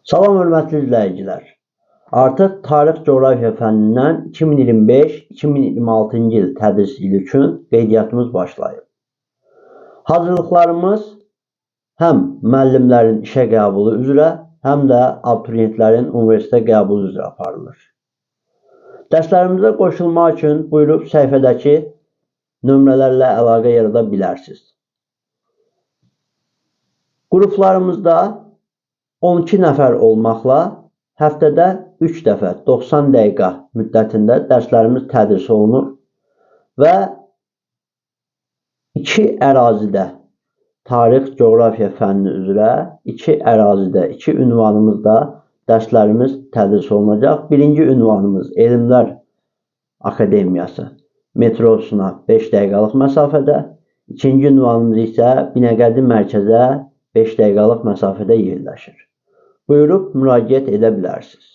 Salam hörmətli izləyicilər. Artıq tarix coğrafiya fənnindən 2025-2026-cı il tədris ili üçün qeydiyyatımız başlayıb. Hazırlıqlarımız həm müəllimlərin işə qəbulu üzrə, həm də abituriyentlərin universitetə qəbulu üzrə aparılır. Dərslərimizə qoşulmaq üçün buyurub səhifədəki nömrələrlə əlaqə yarada bilərsiniz. Qruplarımızda 12 nəfər olmaqla həftədə 3 dəfə 90 dəqiqə müddətində dərslərimiz tədris olunur və 2 ərazidə tarix, coğrafiya fənni üzrə 2 ərazidə, 2 ünvanımızda dərslərimiz tədris olunacaq. Birinci ünvanımız Elmlər Akademiyası metrosuna 5 dəqiqəlik məsafədə, ikinci ünvanımız isə Binəqədi mərkəzə 5 dəqiqəlik məsafədə yerləşir. Buyurub müraciət edə bilərsiniz.